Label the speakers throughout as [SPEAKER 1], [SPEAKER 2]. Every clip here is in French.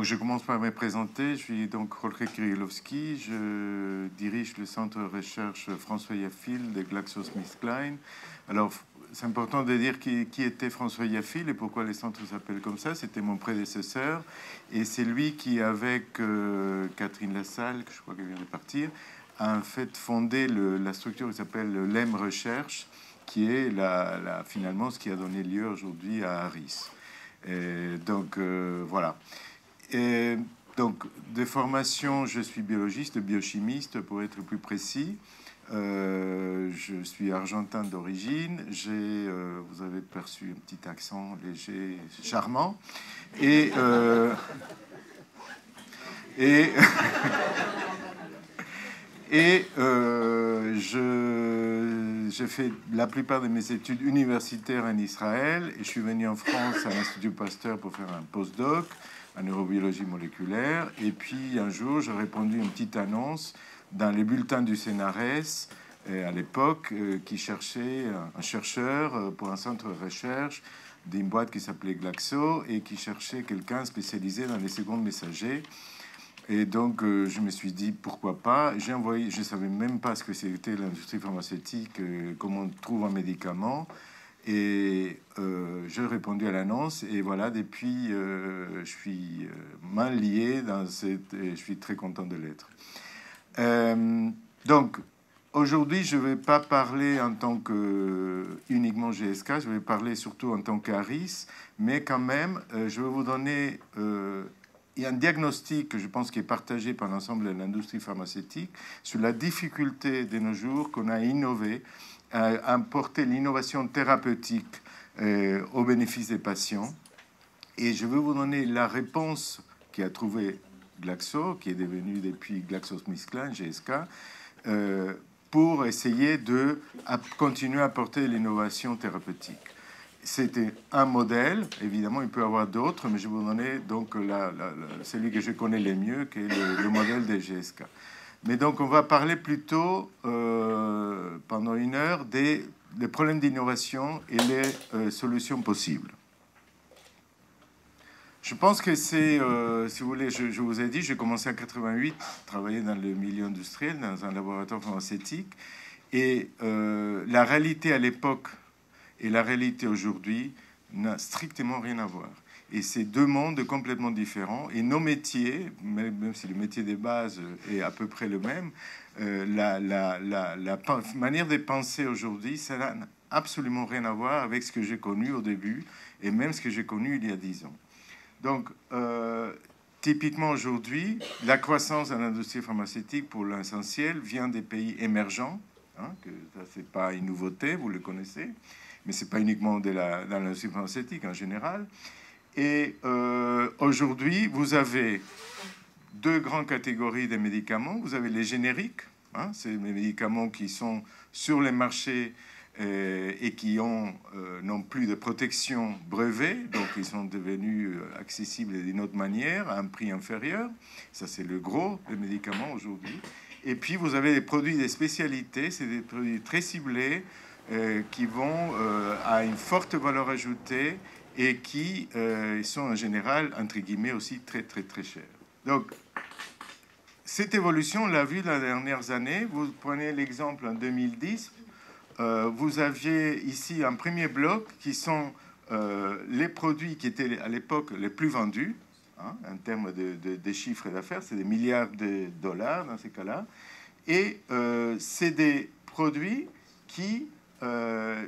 [SPEAKER 1] je commence par me présenter. Je suis donc Jorge Kirillovski. Je dirige le centre de recherche François Yaffil de GlaxoSmithKline. Alors, c'est important de dire qui était François Yaffil et pourquoi les centres s'appellent comme ça. C'était mon prédécesseur. Et c'est lui qui, avec Catherine Lassalle, que je crois qu'elle vient de partir, a en fait fondé la structure qui s'appelle l'EM Recherche, qui est finalement ce qui a donné lieu aujourd'hui à Harris. Et donc, voilà. Et donc, de formation, je suis biologiste, biochimiste, pour être plus précis. Je suis argentin d'origine. Vous avez perçu un petit accent léger, charmant. Et j'ai fait la plupart de mes études universitaires en Israël et je suis venu en France à l'Institut Pasteur pour faire un postdoc en neurobiologie moléculaire. Et puis un jour, j'ai répondu à une petite annonce dans les bulletins du CNRS à l'époque qui cherchait un chercheur pour un centre de recherche d'une boîte qui s'appelait Glaxo et qui cherchait quelqu'un spécialisé dans les secondes messagers. Et donc, je me suis dit, pourquoi pas. J'ai envoyé, je ne savais même pas ce que c'était l'industrie pharmaceutique, comment on trouve un médicament. Et j'ai répondu à l'annonce. Et voilà, depuis, je suis mal lié dans cette... Et je suis très content de l'être. Donc, aujourd'hui, je ne vais pas parler en tant que uniquement GSK. Je vais parler surtout en tant qu'Harris. Mais quand même, je vais vous donner... il y a un diagnostic que je pense qui est partagé par l'ensemble de l'industrie pharmaceutique sur la difficulté de nos jours qu'on a innové à apporter l'innovation thérapeutique au bénéfice des patients. Et je vais vous donner la réponse qu'a trouvé Glaxo, qui est devenu depuis GlaxoSmithKline, GSK, pour essayer de continuer à apporter l'innovation thérapeutique. C'était un modèle, évidemment, il peut y avoir d'autres, mais je vais vous donner donc celui que je connais le mieux, qui est le modèle des GSK. Mais donc, on va parler plutôt pendant une heure des problèmes d'innovation et les solutions possibles. Je pense que c'est, si vous voulez, je vous ai dit, j'ai commencé en 88, travailler dans le milieu industriel, dans un laboratoire pharmaceutique, et la réalité à l'époque et la réalité aujourd'hui n'a strictement rien à voir. Et c'est deux mondes complètement différents. Et nos métiers, même si le métier des bases est à peu près le même, la manière de penser aujourd'hui, ça n'a absolument rien à voir avec ce que j'ai connu au début et même ce que j'ai connu il y a 10 ans. Donc, typiquement aujourd'hui, la croissance dans l'industrie pharmaceutique, pour l'essentiel, vient des pays émergents. Hein, que ça, c'est pas une nouveauté, vous le connaissez. Mais ce n'est pas uniquement dans l'industrie pharmaceutique en général. Et aujourd'hui, vous avez deux grandes catégories de médicaments. Vous avez les génériques, hein, c'est les médicaments qui sont sur les marchés et qui n'ont plus de protection brevet, donc ils sont devenus accessibles d'une autre manière, à un prix inférieur. Ça, c'est le gros des médicaments aujourd'hui. Et puis, vous avez des produits de spécialité, c'est des produits très ciblés, qui vont à une forte valeur ajoutée et qui sont en général, entre guillemets, aussi très, très, très chers. Donc, cette évolution, on l'a vu dans les dernières années. Vous prenez l'exemple en 2010, vous aviez ici un premier bloc qui sont les produits qui étaient à l'époque les plus vendus, hein, en termes de chiffres d'affaires, c'est des milliards de dollars dans ces cas-là. Et c'est des produits qui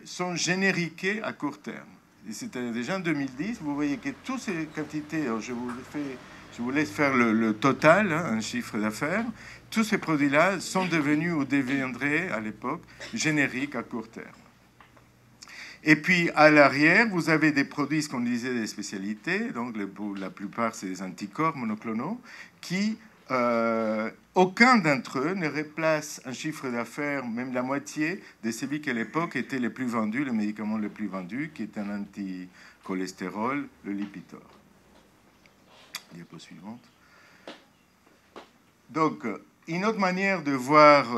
[SPEAKER 1] sont génériqués à court terme. Et c'était déjà en 2010. Vous voyez que toutes ces quantités, je vous laisse faire le total, hein, un chiffre d'affaires, tous ces produits-là sont devenus ou deviendraient à l'époque génériques à court terme. Et puis à l'arrière, vous avez des produits, ce qu'on disait, des spécialités. Donc la plupart, c'est des anticorps monoclonaux qui... aucun d'entre eux ne replace un chiffre d'affaires, même la moitié, de celui qui à l'époque était le plus vendu, le médicament le plus vendu, qui est un anticholestérol, le Lipitor. Diapo suivante. Donc, une autre manière de voir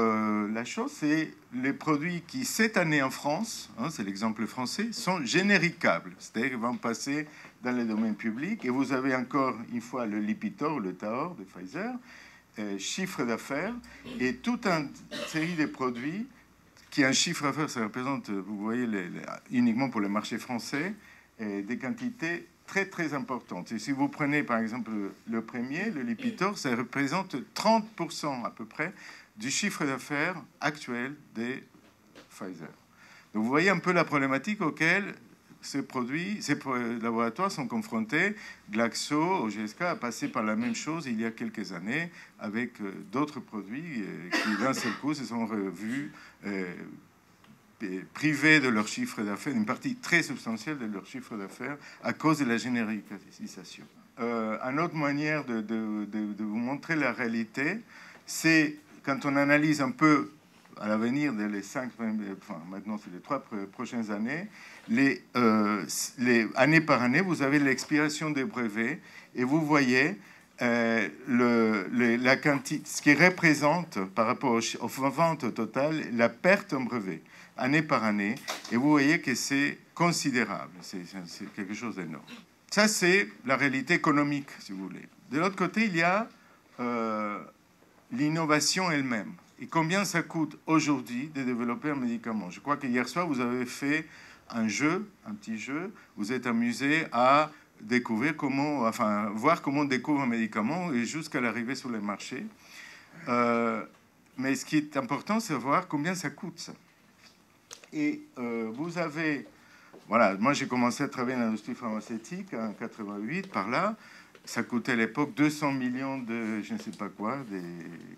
[SPEAKER 1] la chose, c'est les produits qui, cette année en France, hein, c'est l'exemple français, sont généricables. C'est-à-dire qu'ils vont passer dans le domaine public. Et vous avez encore une fois le Lipitor, le Taor de Pfizer, chiffre d'affaires, et toute une série de produits qui a un chiffre d'affaires, ça représente, vous voyez, uniquement pour le marché français, des quantités très très importantes. Et si vous prenez par exemple le premier, le Lipitor, ça représente 30% à peu près du chiffre d'affaires actuel des Pfizer. Donc vous voyez un peu la problématique auquel ces laboratoires sont confrontés. Glaxo, OGSK a passé par la même chose il y a quelques années avec d'autres produits qui d'un seul coup se sont revus privés de leur chiffre d'affaires, une partie très substantielle de leur chiffre d'affaires à cause de la généralisation. Une autre manière de vous montrer la réalité, c'est quand on analyse un peu à l'avenir, les 5, enfin maintenant c'est les 3 prochaines années, les année par année, vous avez l'expiration des brevets et vous voyez la quantité, ce qui représente par rapport aux ventes totales la perte en brevet année par année, et vous voyez que c'est considérable, c'est quelque chose d'énorme. Ça, c'est la réalité économique, si vous voulez. De l'autre côté, il y a l'innovation elle-même. Et combien ça coûte aujourd'hui de développer un médicament? Je crois que hier soir, vous avez fait un jeu, un petit jeu. Vous êtes amusé à découvrir comment, enfin, voir comment on découvre un médicament et jusqu'à l'arrivée sur le marché. Mais ce qui est important, c'est voir combien ça coûte, ça. Et vous avez... Voilà, moi j'ai commencé à travailler dans l'industrie pharmaceutique en 88, par là. Ça coûtait à l'époque 200 millions de, je ne sais pas quoi,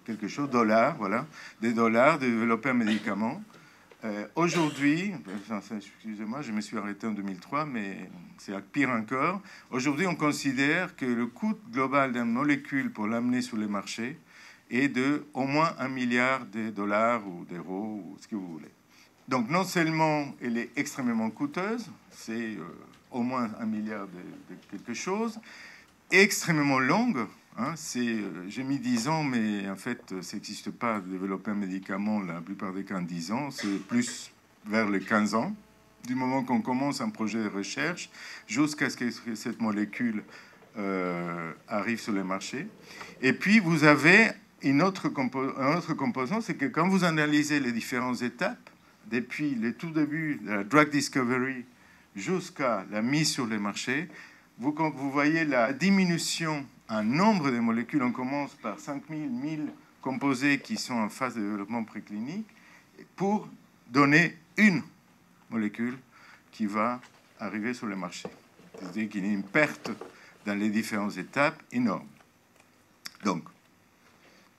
[SPEAKER 1] quelque chose, dollars, voilà, des dollars de développer un médicament. Aujourd'hui, excusez-moi, je me suis arrêté en 2003, mais c'est pire encore. Aujourd'hui, on considère que le coût global d'une molécule pour l'amener sur les marchés est de au moins 1 milliard de dollars ou d'euros, ou ce que vous voulez. Donc, non seulement elle est extrêmement coûteuse, c'est au moins 1 milliard de quelque chose, extrêmement longue. Hein, j'ai mis 10 ans, mais en fait, ça n'existe pas de développer un médicament, la plupart des cas en 10 ans, c'est plus vers les 15 ans, du moment qu'on commence un projet de recherche jusqu'à ce que cette molécule arrive sur le marché. Et puis, vous avez un autre composant, c'est que quand vous analysez les différentes étapes, depuis le tout début de la drug discovery jusqu'à la mise sur le marché, vous voyez la diminution en nombre de molécules. On commence par 5000, 1000 composés qui sont en phase de développement préclinique pour donner une molécule qui va arriver sur le marché. C'est-à-dire qu'il y a une perte dans les différentes étapes énorme. Donc,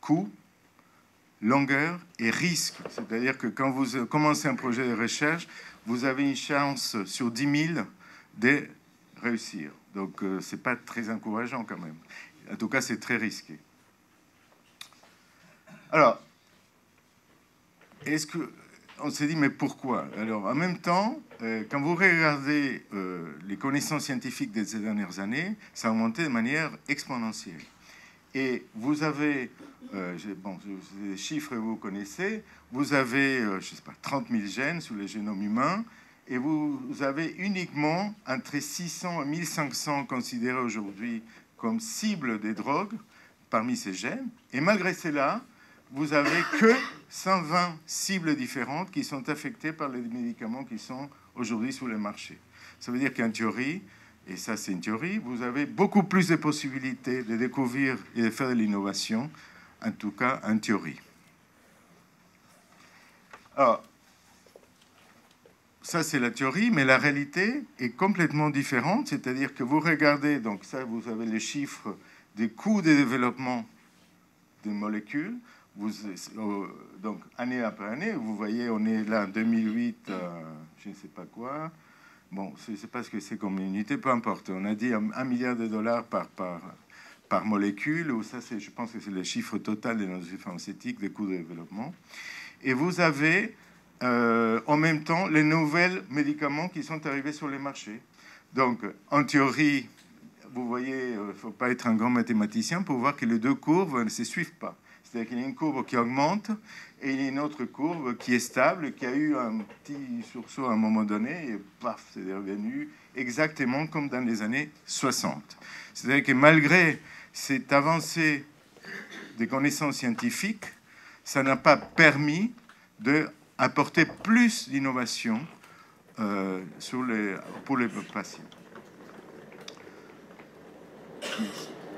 [SPEAKER 1] coût, longueur et risque. C'est-à-dire que quand vous commencez un projet de recherche, vous avez une chance sur 10 000 de réussir. Donc, c'est pas très encourageant quand même. En tout cas, c'est très risqué. Alors, est-ce que on s'est dit, mais pourquoi? Alors, en même temps, quand vous regardez les connaissances scientifiques de ces dernières années, ça a augmenté de manière exponentielle. Et vous avez, bon, les chiffres vous connaissez, vous avez, je sais pas, 30 000 gènes sur le génome humain, et vous avez uniquement entre 600 et 1500 considérés aujourd'hui comme cibles des drogues parmi ces gènes. Et malgré cela, vous n'avez que 120 cibles différentes qui sont affectées par les médicaments qui sont aujourd'hui sur le marché. Ça veut dire qu'en théorie, et ça c'est une théorie, vous avez beaucoup plus de possibilités de découvrir et de faire de l'innovation, en tout cas en théorie. Alors, ça c'est la théorie, mais la réalité est complètement différente, c'est-à-dire que vous regardez, donc ça vous avez les chiffres des coûts de développement des molécules, donc année après année, vous voyez, on est là en 2008, je ne sais pas quoi, bon, c'est pas ce que c'est comme unité, peu importe, on a dit 1 milliard de dollars par molécule, ou ça je pense que c'est le chiffre total de l'industrie pharmaceutique des coûts de développement, et vous avez en même temps les nouveaux médicaments qui sont arrivés sur les marchés. Donc, en théorie, vous voyez, il ne faut pas être un grand mathématicien pour voir que les deux courbes ne se suivent pas. C'est-à-dire qu'il y a une courbe qui augmente et il y a une autre courbe qui est stable, qui a eu un petit sursaut à un moment donné et paf, c'est revenu exactement comme dans les années 60. C'est-à-dire que malgré cette avancée des connaissances scientifiques, ça n'a pas permis d'apporter plus d'innovation pour les patients.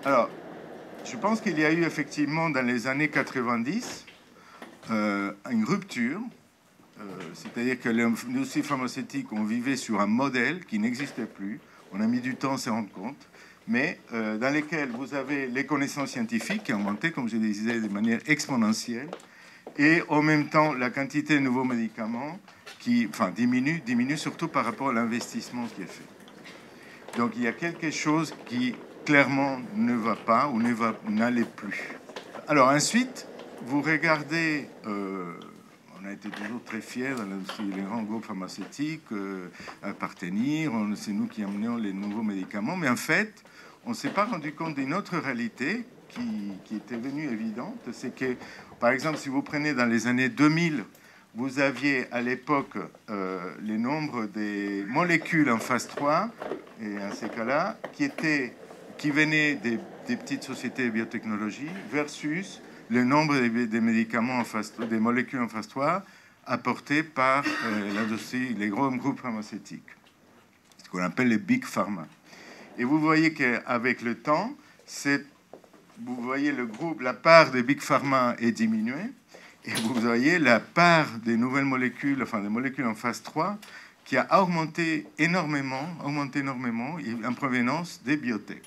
[SPEAKER 1] Alors, je pense qu'il y a eu effectivement dans les années 90 une rupture, c'est-à-dire que l'industrie pharmaceutique, on vivait sur un modèle qui n'existait plus. On a mis du temps à s'en rendre compte, mais dans lesquels vous avez les connaissances scientifiques qui ont augmenté, comme je disais, de manière exponentielle, et en même temps la quantité de nouveaux médicaments qui diminue surtout par rapport à l'investissement qui est fait. Donc il y a quelque chose qui clairement ne va pas ou n'allait plus. Alors ensuite, vous regardez, on a été toujours très fiers dans l'industrie, les grands groupes pharmaceutiques à appartenir, c'est nous qui amenions les nouveaux médicaments, mais en fait, on ne s'est pas rendu compte d'une autre réalité qui était venue évidente, c'est que, par exemple, si vous prenez dans les années 2000, vous aviez à l'époque les nombres des molécules en phase 3, et en ces cas-là, qui venaient des petites sociétés de biotechnologie, versus le nombre des médicaments en phase 3, des molécules en phase 3 apportées par l'industrie, les grands groupes pharmaceutiques, ce qu'on appelle les big pharma. Et vous voyez qu'avec le temps, vous voyez la part des big pharma est diminuée, et vous voyez la part des nouvelles molécules, enfin des molécules en phase 3, qui a augmenté énormément en provenance des biotech.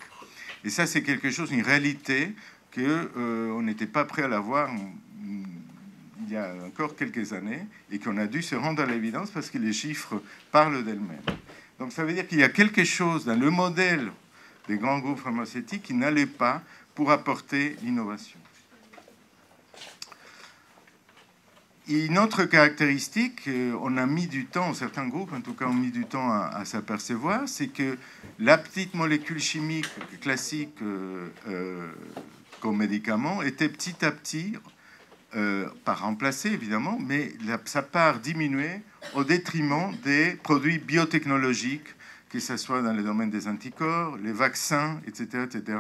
[SPEAKER 1] Et ça, c'est quelque chose, une réalité qu'on n'était pas prêt à la voir il y a encore quelques années et qu'on a dû se rendre à l'évidence parce que les chiffres parlent d'elles-mêmes. Donc ça veut dire qu'il y a quelque chose dans le modèle des grands groupes pharmaceutiques qui n'allait pas pour apporter l'innovation. Une autre caractéristique, on a mis du temps, certains groupes en tout cas ont mis du temps à s'apercevoir, c'est que la petite molécule chimique classique comme médicament était petit à petit, pas remplacée évidemment, mais sa part diminuait au détriment des produits biotechnologiques, que ce soit dans le domaine des anticorps, les vaccins, etc. etc.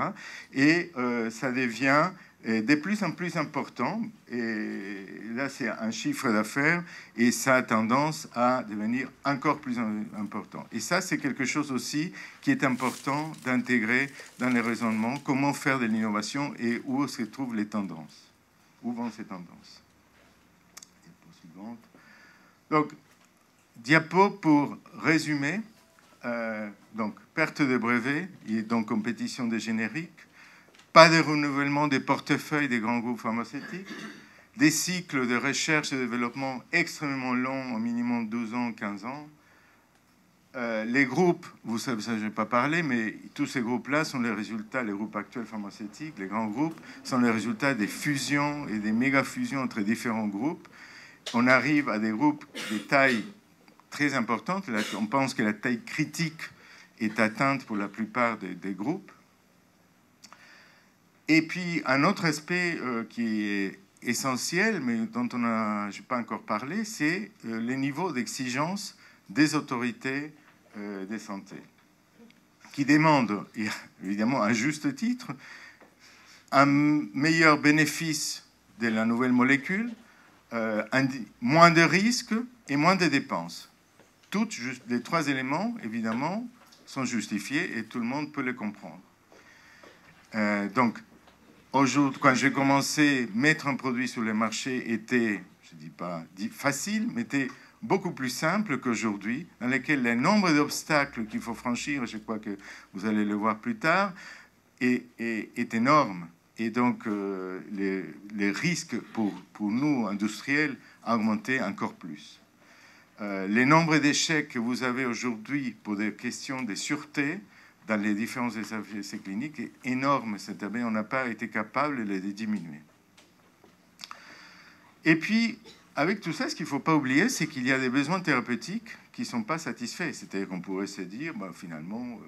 [SPEAKER 1] Et ça devient de plus en plus important, et là c'est un chiffre d'affaires, et ça a tendance à devenir encore plus important. Et ça c'est quelque chose aussi qui est important d'intégrer dans les raisonnements, comment faire de l'innovation et où se trouvent les tendances, où vont ces tendances. Donc, diapo pour résumer, donc perte de brevets et donc compétition des génériques, pas de renouvellement des portefeuilles des grands groupes pharmaceutiques, des cycles de recherche et de développement extrêmement longs, au minimum 12 ans, 15 ans. Les groupes, vous savez, ça je n'ai pas parlé, mais tous ces groupes-là sont les résultats, les groupes actuels pharmaceutiques, les grands groupes, sont les résultats des fusions et des méga-fusions entre différents groupes. On arrive à des groupes de taille très importante. On pense que la taille critique est atteinte pour la plupart des groupes. Et puis, un autre aspect qui est essentiel, mais dont je n'ai pas encore parlé, c'est les niveaux d'exigence des autorités de santé, qui demandent, évidemment à juste titre, un meilleur bénéfice de la nouvelle molécule, moins de risques et moins de dépenses. Les trois éléments, évidemment, sont justifiés et tout le monde peut les comprendre. Donc, aujourd'hui, quand j'ai commencé, mettre un produit sur le marché était, je ne dis pas facile, mais était beaucoup plus simple qu'aujourd'hui, dans lequel le nombre d'obstacles qu'il faut franchir, je crois que vous allez le voir plus tard, est énorme. Et donc, les risques pour nous, industriels, a augmenté encore plus. Les nombres d'échecs que vous avez aujourd'hui pour des questions de sûreté dans les différents essais cliniques est énorme. C'est-à-dire on n'a pas été capable de les diminuer. Et puis, avec tout ça, ce qu'il ne faut pas oublier, c'est qu'il y a des besoins thérapeutiques qui ne sont pas satisfaits. C'est-à-dire qu'on pourrait se dire, bah, finalement,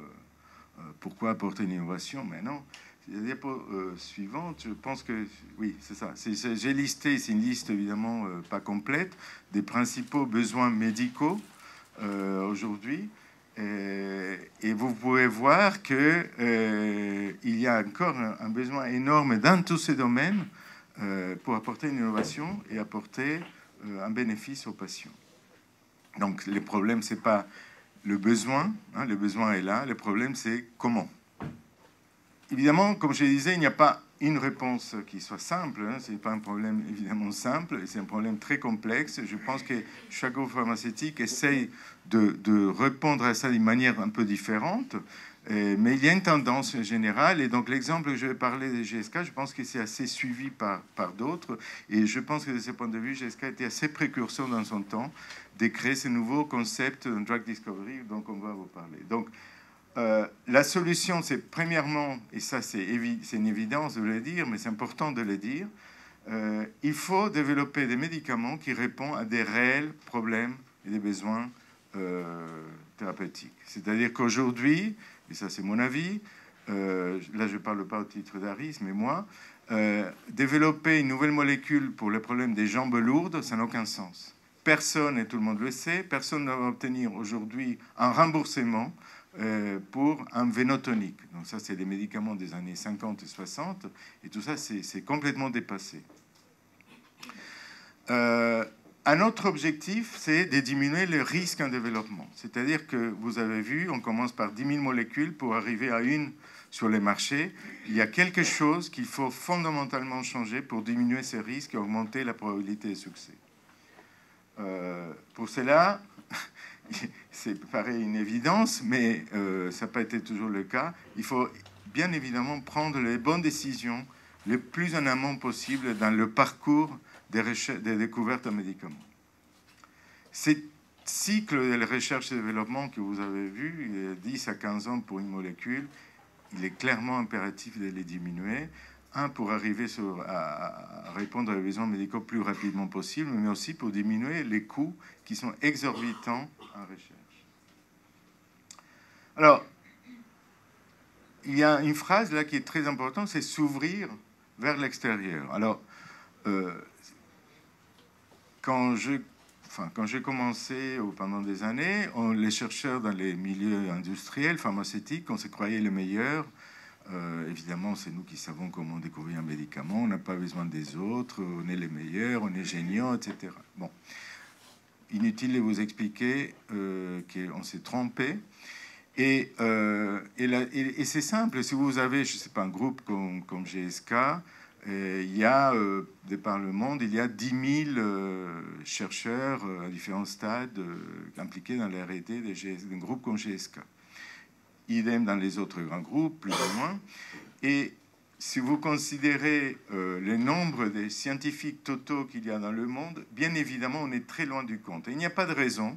[SPEAKER 1] pourquoi apporter une innovation? Mais non. La diapo suivante, je pense que oui, c'est ça. J'ai listé, c'est une liste évidemment pas complète, des principaux besoins médicaux aujourd'hui. Et vous pouvez voir que il y a encore un besoin énorme dans tous ces domaines pour apporter une innovation et apporter un bénéfice aux patients. Donc, le problème, c'est pas le besoin, hein, le besoin est là. Le problème, c'est comment. Évidemment, comme je disais, il n'y a pas une réponse qui soit simple. Hein, c'est pas un problème évidemment simple. C'est un problème très complexe. Je pense que chaque groupe pharmaceutique essaye de répondre à ça d'une manière un peu différente. Mais il y a une tendance générale. Et donc, l'exemple que je vais parler de GSK, je pense que c'est assez suivi par d'autres. Et je pense que de ce point de vue, GSK était assez précurseur dans son temps de créer ce nouveau concept de drug discovery dont on va vous parler. Donc, la solution, c'est premièrement, et ça c'est une évidence de le dire, mais c'est important de le dire, il faut développer des médicaments qui répondent à des réels problèmes et des besoins thérapeutiques. C'est-à-dire qu'aujourd'hui, et ça c'est mon avis, là je ne parle pas au titre d'Aris, mais moi, développer une nouvelle molécule pour le problème des jambes lourdes, ça n'a aucun sens. Personne, et tout le monde le sait, personne ne va obtenir aujourd'hui un remboursement pour un vénotonique. Donc ça, c'est des médicaments des années 50 et 60, et tout ça, c'est complètement dépassé. Un autre objectif, c'est de diminuer le risque en développement. C'est-à-dire que vous avez vu, on commence par 10 000 molécules pour arriver à une sur les marchés. Il y a quelque chose qu'il faut fondamentalement changer pour diminuer ces risques et augmenter la probabilité de succès. Pour cela, c'est pareil une évidence, mais ça n'a pas été toujours le cas. Il faut bien évidemment prendre les bonnes décisions le plus en amont possible dans le parcours des découvertes en médicaments. Ces cycles de recherche et développement que vous avez vu, 10 à 15 ans pour une molécule, il est clairement impératif de les diminuer. Un, pour arriver à répondre aux besoins médicaux plus rapidement possible, mais aussi pour diminuer les coûts qui sont exorbitants en recherche. Alors, il y a une phrase là qui est très importante, c'est s'ouvrir vers l'extérieur. Alors, quand j'ai commencé pendant des années, les chercheurs dans les milieux industriels, pharmaceutiques, on se croyait les meilleurs. Évidemment, c'est nous qui savons comment découvrir un médicament. On n'a pas besoin des autres. On est les meilleurs, on est géniaux, etc. Bon, inutile de vous expliquer qu'on s'est trompé. Et c'est simple. Si vous avez, je sais pas, un groupe comme GSK, il y a, de par le monde, il y a 10 000 chercheurs à différents stades impliqués dans la R&D d'un groupe comme GSK. Idem dans les autres grands groupes, plus ou moins. Et si vous considérez le nombre de scientifiques totaux qu'il y a dans le monde, bien évidemment, on est très loin du compte. Et il n'y a pas de raison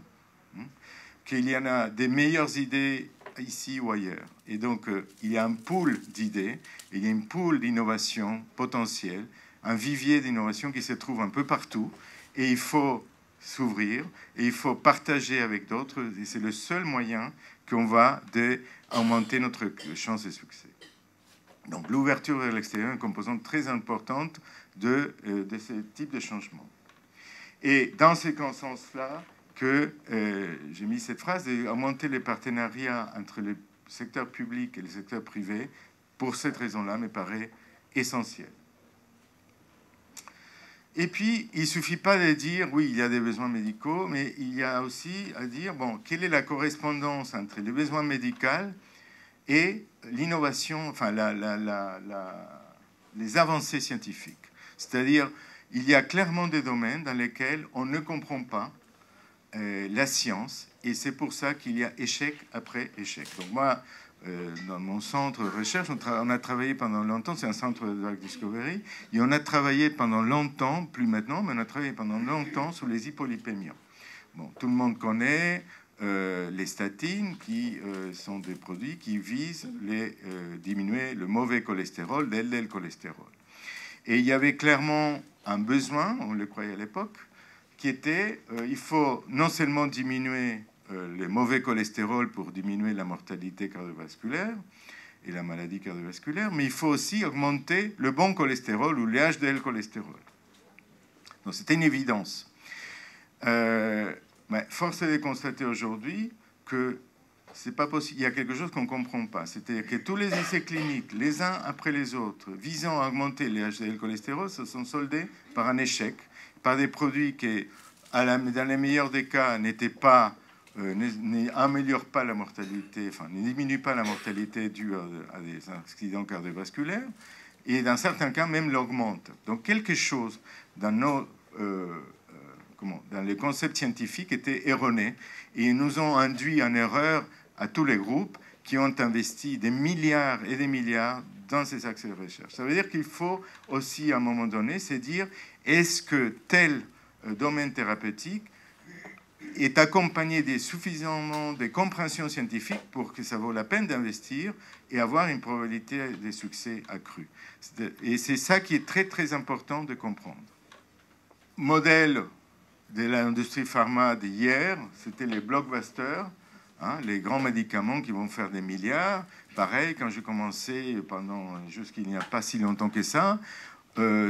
[SPEAKER 1] qu'il y en a des meilleures idées ici ou ailleurs. Et donc, il y a un pool d'idées, il y a une pool d'innovation potentielle, un vivier d'innovation qui se trouve un peu partout. Et il faut s'ouvrir, et il faut partager avec d'autres. Et c'est le seul moyen qu'on va augmenter notre chance de succès. Donc l'ouverture vers l'extérieur est une composante très importante de ce type de changement. Et dans ce sens-là que j'ai mis cette phrase, augmenter les partenariats entre le secteur public et le secteur privé, pour cette raison-là, me paraît essentiel. Et puis, il ne suffit pas de dire, oui, il y a des besoins médicaux, mais il y a aussi à dire, bon, quelle est la correspondance entre les besoins médicaux et l'innovation, enfin, les avancées scientifiques. C'est-à-dire, il y a clairement des domaines dans lesquels on ne comprend pas la science, et c'est pour ça qu'il y a échec après échec. Donc moi, dans mon centre de recherche, on a travaillé pendant longtemps, c'est un centre de drug discovery, et on a travaillé pendant longtemps, plus maintenant, mais on a travaillé pendant longtemps sur les hypolipémiants. Bon, tout le monde connaît les statines, qui sont des produits qui visent diminuer le mauvais cholestérol, l'LDL cholestérol. Et il y avait clairement un besoin, on le croyait à l'époque, qui était, il faut non seulement diminuer le mauvais cholestérol pour diminuer la mortalité cardiovasculaire, et la maladie cardiovasculaire, mais il faut aussi augmenter le bon cholestérol ou le HDL cholestérol. Donc c'était une évidence. Mais force est de constater aujourd'hui que c'est pas possible. Il y a quelque chose qu'on ne comprend pas. C'est-à-dire que tous les essais cliniques, les uns après les autres, visant à augmenter les HDL cholestérol, se sont soldés par un échec, par des produits qui, dans les meilleurs des cas, n'étaient pas n'améliore pas la mortalité, enfin, ne diminue pas la mortalité due à des accidents cardiovasculaires, et dans certains cas même l'augmente. Donc quelque chose dans dans les concepts scientifiques était erroné, et ils nous ont induit en erreur à tous les groupes qui ont investi des milliards et des milliards dans ces axes de recherche. Ça veut dire qu'il faut aussi, à un moment donné, se dire, est-ce que tel domaine thérapeutique est accompagné de suffisamment de compréhension scientifique pour que ça vaut la peine d'investir et avoir une probabilité de succès accrue. Et c'est ça qui est très, très important de comprendre. Modèle de l'industrie pharma d'hier, c'était les blockbusters, hein, les grands médicaments qui vont faire des milliards. Pareil, quand j'ai commencé, jusqu'il n'y a pas si longtemps que ça,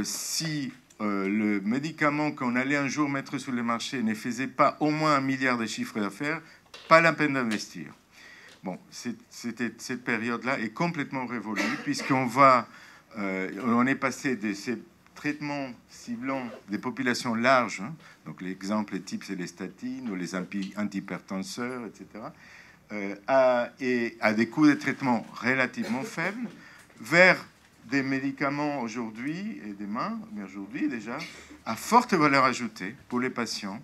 [SPEAKER 1] si le médicament qu'on allait un jour mettre sur le marché ne faisait pas au moins 1 milliard de chiffre d'affaires, pas la peine d'investir. Bon, cette période-là est complètement révolue, puisqu'on on est passé de ces traitements ciblant des populations larges, hein, donc l'exemple type c'est les statines ou les antihypertenseurs, etc., à des coûts de traitement relativement faibles, vers des médicaments aujourd'hui et demain, mais aujourd'hui déjà, à forte valeur ajoutée pour les patients,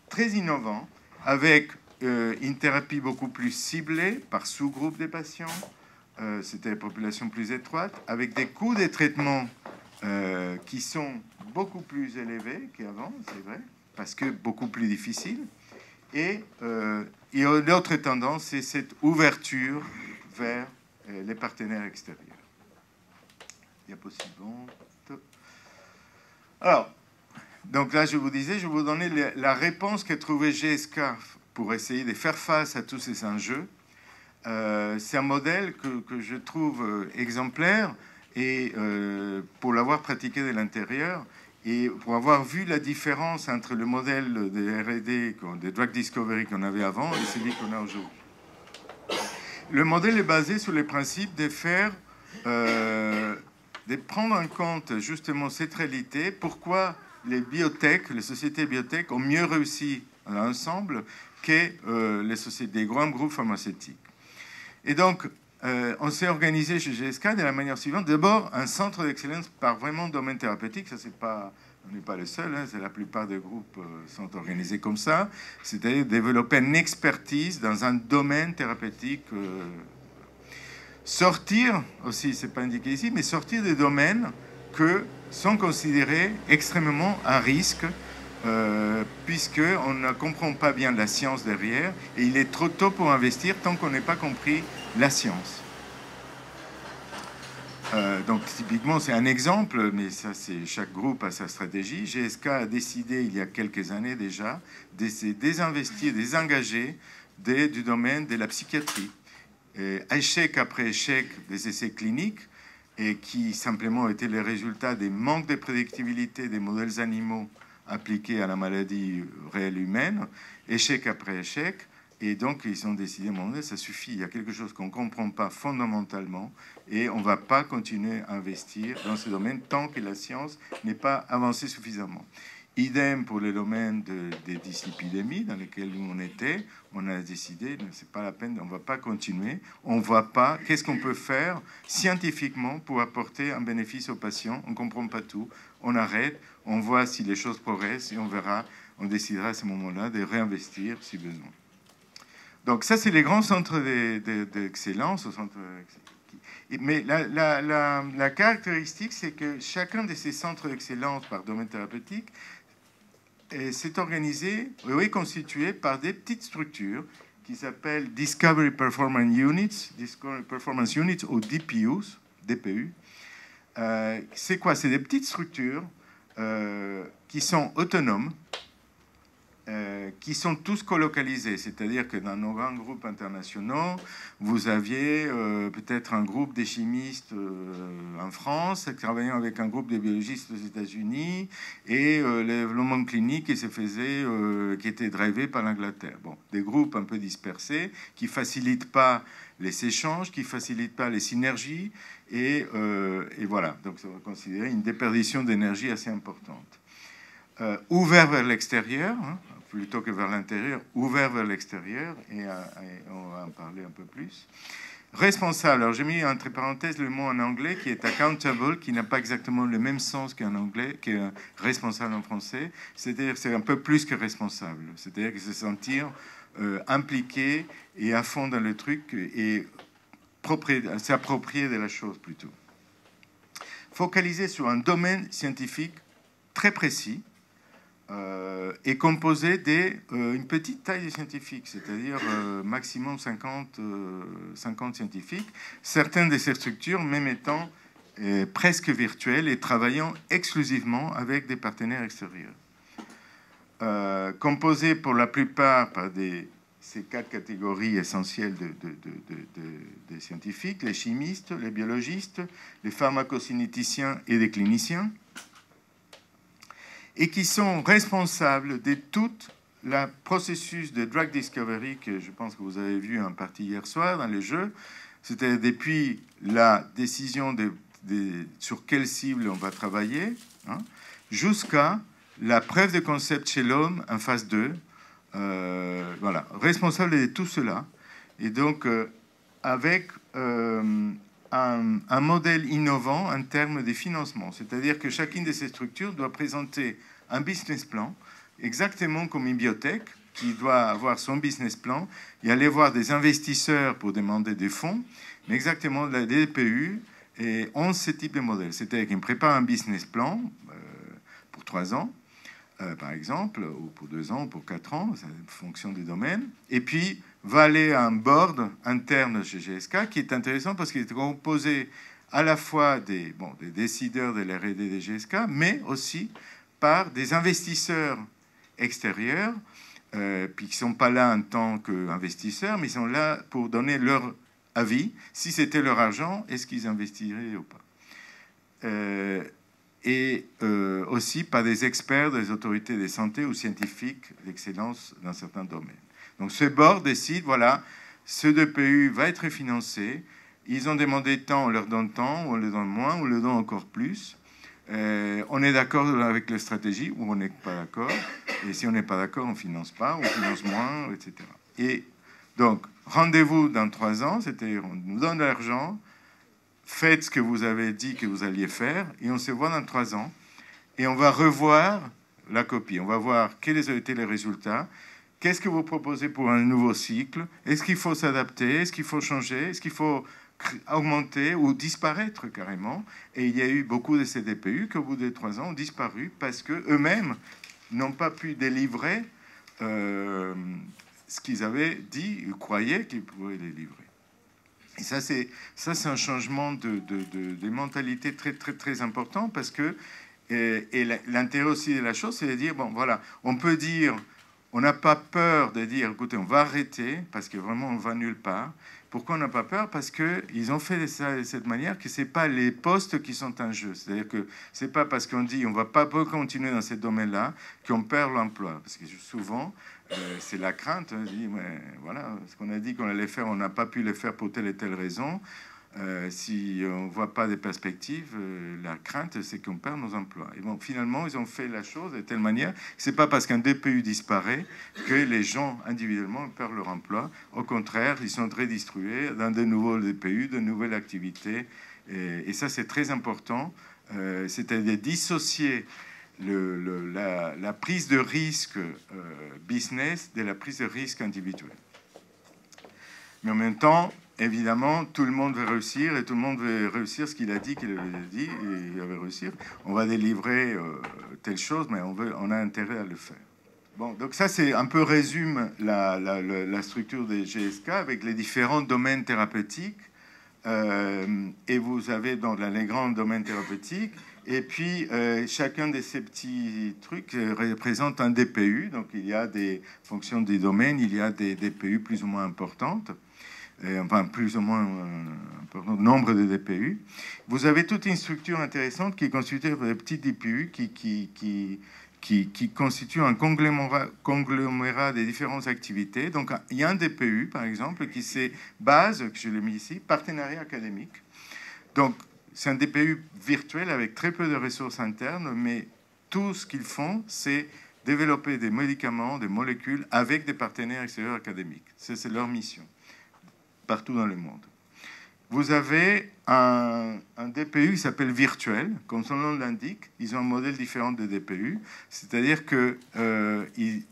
[SPEAKER 1] très innovants, avec une thérapie beaucoup plus ciblée par sous-groupe des patients, c'était des populations plus étroites, avec des coûts de traitement qui sont beaucoup plus élevés qu'avant, c'est vrai, parce que beaucoup plus difficiles. Et l'autre tendance, c'est cette ouverture vers les partenaires extérieurs. Diapositive suivante. Alors, donc là, je vous disais, je vais vous donner la réponse qu'a trouvée GSK pour essayer de faire face à tous ces enjeux. C'est un modèle que je trouve exemplaire, et pour l'avoir pratiqué de l'intérieur, et pour avoir vu la différence entre le modèle de R&D, de drug discovery qu'on avait avant, et celui qu'on a aujourd'hui. Le modèle est basé sur le principe de faire... de prendre en compte justement cette réalité, pourquoi les biotech, les sociétés biotech ont mieux réussi ensemble que les sociétés, des grands groupes pharmaceutiques. Et donc, on s'est organisé chez GSK de la manière suivante. D'abord, un centre d'excellence par vraiment domaine thérapeutique. Ça, c'est pas, on n'est pas le seul, hein, c'est la plupart des groupes sont organisés comme ça. C'est-à-dire développer une expertise dans un domaine thérapeutique. Sortir, aussi, c'est pas indiqué ici, mais sortir des domaines que sont considérés extrêmement à risque, puisqu'on ne comprend pas bien la science derrière, et il est trop tôt pour investir tant qu'on n'ait pas compris la science. Donc, typiquement, c'est un exemple, mais ça, c'est chaque groupe a sa stratégie. GSK a décidé, il y a quelques années déjà, de se désinvestir, désengager du domaine de la psychiatrie. Échec après échec des essais cliniques, et qui simplement étaient les résultats des manques de prédictibilité des modèles animaux appliqués à la maladie réelle humaine, échec après échec, et donc ils ont décidé, ça suffit, il y a quelque chose qu'on ne comprend pas fondamentalement, et on ne va pas continuer à investir dans ce domaine tant que la science n'est pas avancée suffisamment. Idem pour le domaine des dyslipidémies dans lesquelles on était. On a décidé, c'est pas la peine, on va pas continuer. On voit pas qu'est-ce qu'on peut faire scientifiquement pour apporter un bénéfice aux patients. On comprend pas tout. On arrête. On voit si les choses progressent et on verra. On décidera à ce moment-là de réinvestir si besoin. Donc ça, c'est les grands centres d'excellence. Mais la caractéristique, c'est que chacun de ces centres d'excellence par domaine thérapeutique c'est organisé, est constitué par des petites structures qui s'appellent Discovery Performance Units ou DPUs, DPU. C'est quoi? C'est des petites structures qui sont autonomes, qui sont tous colocalisés, c'est-à-dire que dans nos grands groupes internationaux, vous aviez peut-être un groupe des chimistes en France travaillant avec un groupe de biologistes aux États-Unis et le développement clinique qui se faisait, qui était drivé par l'Angleterre. Bon, des groupes un peu dispersés qui facilitent pas les échanges, qui facilitent pas les synergies et voilà. Donc, ça va considérer une déperdition d'énergie assez importante. Ouvert vers l'extérieur, hein, plutôt que vers l'intérieur, ouvert vers l'extérieur, et on va en parler un peu plus. Responsable, alors j'ai mis entre parenthèses le mot en anglais qui est accountable, qui n'a pas exactement le même sens qu'en anglais, que responsable en français, c'est-à-dire que c'est un peu plus que responsable, c'est-à-dire que se sentir impliqué et à fond dans le truc et s'approprier de la chose plutôt. Focaliser sur un domaine scientifique très précis, est composé d'une petite taille de scientifiques, c'est-à-dire maximum 50 scientifiques, certaines de ces structures même étant presque virtuelles et travaillant exclusivement avec des partenaires extérieurs. Composé pour la plupart par ces 4 catégories essentielles des scientifiques, les chimistes, les biologistes, les pharmacocinéticiens et les cliniciens, et qui sont responsables de tout le processus de drug discovery que je pense que vous avez vu en partie hier soir dans les jeux. C'était depuis la décision sur quelle cible on va travailler, hein, jusqu'à la preuve de concept chez l'homme en phase 2. Voilà, responsable de tout cela. Et donc, avec un modèle innovant en termes de financement. C'est-à-dire que chacune de ces structures doit présenter un business plan, exactement comme une biotech, qui doit avoir son business plan et aller voir des investisseurs pour demander des fonds, mais exactement la DPU et ont ce type de modèle. C'est-à-dire qu'ils préparent un business plan pour 3 ans, par exemple, ou pour 2 ans, ou pour 4 ans, ça fonction du domaine, et puis va aller à un board interne chez GSK qui est intéressant parce qu'il est composé à la fois des décideurs de la R&D de GSK, mais aussi par des investisseurs extérieurs, puis qui ne sont pas là en tant qu'investisseurs, mais ils sont là pour donner leur avis, si c'était leur argent, est-ce qu'ils investiraient ou pas. Et aussi par des experts des autorités de santé ou scientifiques d'excellence dans certains domaines. Donc ce board décide, voilà, ce DPU va être financé, ils ont demandé tant, on leur donne tant, on leur donne moins, on leur donne encore plus. On est d'accord avec la stratégie ou on n'est pas d'accord. Et si on n'est pas d'accord, on ne finance pas, on finance moins, etc. Et donc, rendez-vous dans 3 ans, c'est-à-dire on nous donne de l'argent, faites ce que vous avez dit que vous alliez faire, et on se voit dans 3 ans, et on va revoir la copie. On va voir quels ont été les résultats, qu'est-ce que vous proposez pour un nouveau cycle, est-ce qu'il faut s'adapter, est-ce qu'il faut changer, est-ce qu'il faut augmenter ou disparaître carrément. Et il y a eu beaucoup de ces DPU qui, au bout de 3 ans, ont disparu parce qu'eux-mêmes n'ont pas pu délivrer ce qu'ils avaient dit, ils croyaient qu'ils pouvaient délivrer. Et ça, c'est un changement de mentalité très, très, très important parce que, et l'intérêt aussi de la chose, c'est de dire, bon, voilà, on peut dire, on n'a pas peur de dire, écoutez, on va arrêter parce que vraiment, on va nulle part. Pourquoi on n'a pas peur? Parce qu'ils ont fait ça de cette manière que ce n'est pas les postes qui sont en jeu. C'est-à-dire que ce n'est pas parce qu'on dit on ne va pas continuer dans ce domaine-là qu'on perd l'emploi. Parce que souvent, c'est la crainte. On dit, mais voilà, ce qu'on a dit qu'on allait faire, on n'a pas pu le faire pour telle et telle raison. Si on ne voit pas des perspectives, la crainte, c'est qu'on perd nos emplois. Et bon, finalement, ils ont fait la chose de telle manière. C'est pas parce qu'un DPU disparaît que les gens individuellement perdent leur emploi. Au contraire, ils sont redistribués dans de nouveaux DPU, de nouvelles activités. Et ça, c'est très important. C'est-à-dire dissocier la prise de risque business de la prise de risque individuelle. Mais en même temps, évidemment, tout le monde veut réussir et tout le monde veut réussir ce qu'il a dit qu'il avait dit et il avait réussir. On va délivrer telle chose, mais on a intérêt à le faire. Bon, donc ça, c'est un peu résume la structure des GSK avec les différents domaines thérapeutiques Et vous avez donc là, les grands domaines thérapeutiques. Et puis, chacun de ces petits trucs représente un DPU. Donc, il y a des fonctions des domaines, il y a des DPU plus ou moins importantes. Enfin, plus ou moins un nombre de DPU. Vous avez toute une structure intéressante qui est constituée de petits DPU qui constituent un conglomérat des différentes activités. Donc, il y a un DPU, par exemple, qui se base, que je l'ai mis ici, partenariat académique. Donc, c'est un DPU virtuel avec très peu de ressources internes, mais tout ce qu'ils font, c'est développer des médicaments, des molécules avec des partenaires extérieurs académiques. C'est leur mission, partout dans le monde. Vous avez un DPU qui s'appelle virtuel, comme son nom l'indique. Ils ont un modèle différent de DPU, c'est-à-dire qu'ils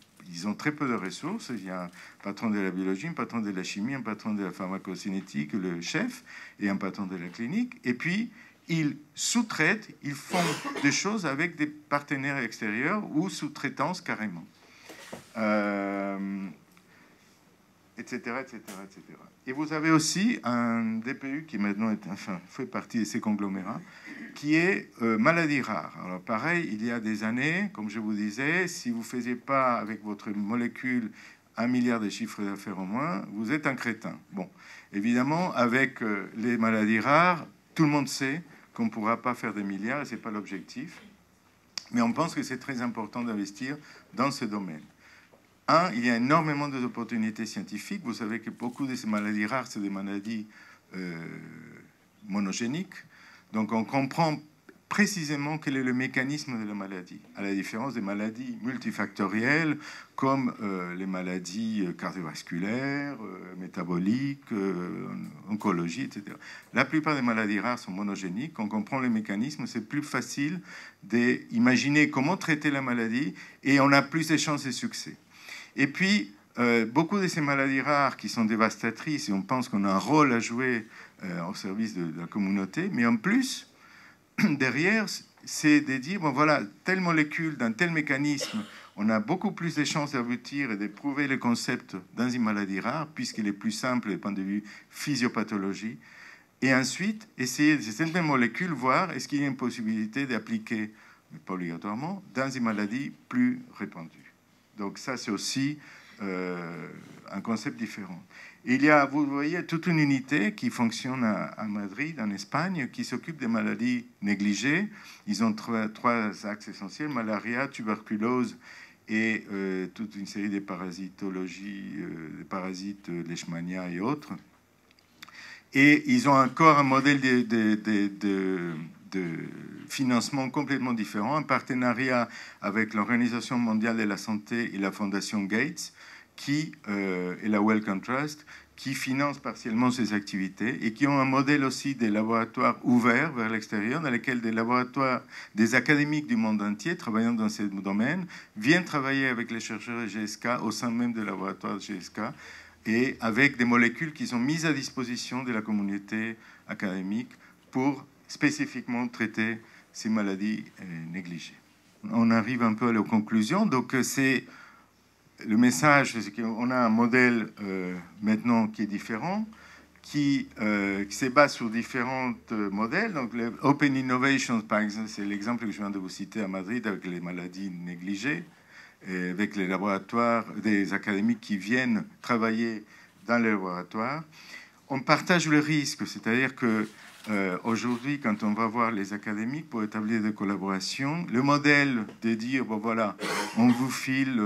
[SPEAKER 1] ont très peu de ressources. Il y a un patron de la biologie, un patron de la chimie, un patron de la pharmacocinétique, le chef, et un patron de la clinique. Et puis, ils sous-traitent, ils font des choses avec des partenaires extérieurs ou sous-traitance carrément. Etc., etc., etc. Et vous avez aussi un DPU qui maintenant fait partie de ces conglomérats, qui est maladie rare. Alors pareil, il y a des années, comme je vous disais, si vous ne faisiez pas avec votre molécule 1 milliard de chiffres d'affaires au moins, vous êtes un crétin. Bon, évidemment, avec les maladies rares, tout le monde sait qu'on ne pourra pas faire des milliards, et ce n'est pas l'objectif. Mais on pense que c'est très important d'investir dans ce domaine. Il y a énormément d'opportunités scientifiques. Vous savez que beaucoup de ces maladies rares, c'est des maladies monogéniques. Donc, on comprend précisément quel est le mécanisme de la maladie, à la différence des maladies multifactorielles, comme les maladies cardiovasculaires, métaboliques, oncologie, etc. La plupart des maladies rares sont monogéniques. On comprend les mécanismes, c'est plus facile d'imaginer comment traiter la maladie et on a plus de chances de succès. Et puis, beaucoup de ces maladies rares qui sont dévastatrices, et on pense qu'on a un rôle à jouer au service de la communauté, mais en plus, derrière, c'est de dire, bon voilà, telle molécule, dans tel mécanisme, on a beaucoup plus de chances d'aboutir et de prouver le concept dans une maladie rare, puisqu'il est plus simple du point de vue physiopathologie. Et ensuite, essayer de cette même molécule, voir est-ce qu'il y a une possibilité d'appliquer, mais pas obligatoirement, dans une maladie plus répandue. Donc ça, c'est aussi un concept différent. Il y a, vous voyez, toute une unité qui fonctionne à Madrid, en Espagne, qui s'occupe des maladies négligées. Ils ont trois axes essentiels, malaria, tuberculose et toute une série de parasitologies, des parasites, leishmania et autres. Et ils ont encore un modèle de financement complètement différent, un partenariat avec l'Organisation mondiale de la santé et la Fondation Gates, et la Wellcome Trust, qui financent partiellement ces activités et qui ont un modèle aussi des laboratoires ouverts vers l'extérieur, dans lesquels des laboratoires, des académiques du monde entier travaillant dans ces domaines viennent travailler avec les chercheurs de GSK au sein même des laboratoires de GSK et avec des molécules qui sont mises à disposition de la communauté académique pour spécifiquement traiter ces maladies négligées. On arrive un peu à la conclusion. Donc, c'est le message, c'est qu'on a un modèle maintenant qui est différent, qui se base sur différents modèles. Donc, le Open Innovation, par exemple, c'est l'exemple que je viens de vous citer à Madrid avec les maladies négligées, et avec les laboratoires, des académiques qui viennent travailler dans les laboratoires. On partage le risque, c'est-à-dire que aujourd'hui, quand on va voir les académiques pour établir des collaborations, le modèle de dire, bon voilà, on vous file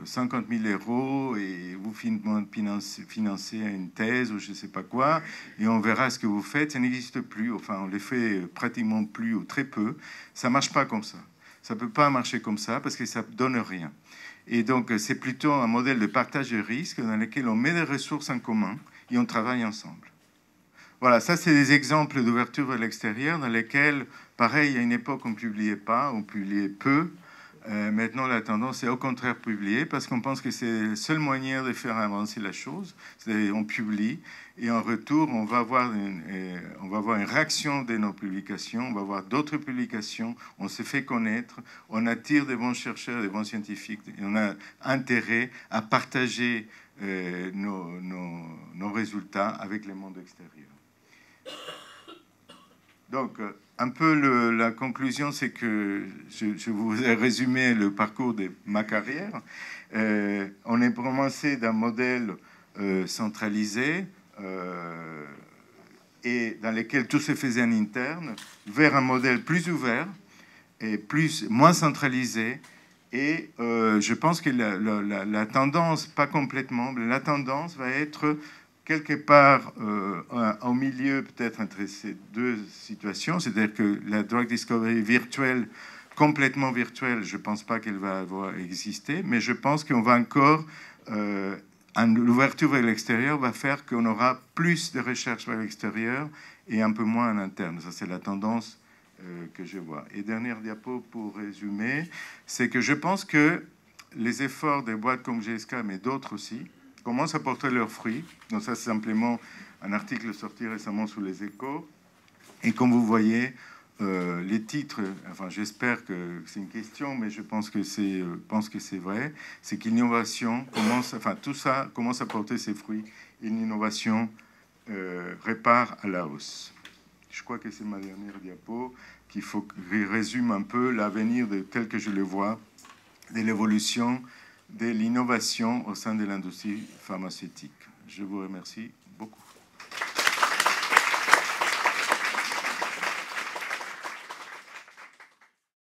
[SPEAKER 1] 50 000 euros et vous financez une thèse ou je ne sais pas quoi, et on verra ce que vous faites, ça n'existe plus. Enfin, on les fait pratiquement plus ou très peu. Ça ne marche pas comme ça. Ça ne peut pas marcher comme ça parce que ça ne donne rien. Et donc, c'est plutôt un modèle de partage de risques dans lequel on met des ressources en commun et on travaille ensemble. Voilà, ça, c'est des exemples d'ouverture vers l'extérieur dans lesquels, pareil, à une époque, on ne publiait pas, on publiait peu. Maintenant, la tendance est au contraire publier parce qu'on pense que c'est le seul moyen de faire avancer la chose. On publie et en retour, on va avoir une réaction de nos publications, on va voir d'autres publications, on se fait connaître, on attire des bons chercheurs, des bons scientifiques et on a intérêt à partager nos résultats avec le monde extérieur. Donc, un peu la conclusion, c'est que je vous ai résumé le parcours de ma carrière. On est commencé d'un modèle centralisé et dans lequel tout se faisait en interne, vers un modèle plus ouvert et moins centralisé. Et je pense que la tendance, pas complètement, mais la tendance va être quelque part au milieu, peut-être entre ces deux situations, c'est-à-dire que la drug discovery virtuelle, complètement virtuelle, je ne pense pas qu'elle va avoir existé, mais je pense qu'on va encore, l'ouverture vers l'extérieur va faire qu'on aura plus de recherche vers l'extérieur et un peu moins en interne. Ça, c'est la tendance que je vois. Et dernière diapo pour résumer, c'est que je pense que les efforts des boîtes comme GSK, mais d'autres aussi, commencent à porter leurs fruits. Donc ça, c'est simplement un article sorti récemment sous les Échos. Et comme vous voyez, les titres, enfin j'espère que c'est une question, mais je pense que c'est vrai, c'est que l'innovation commence, enfin tout ça commence à porter ses fruits. Et l'innovation répare à la hausse. Je crois que c'est ma dernière diapo qui résume un peu l'avenir tel que je le vois, de l'évolution de l'innovation au sein de l'industrie pharmaceutique. Je vous remercie beaucoup.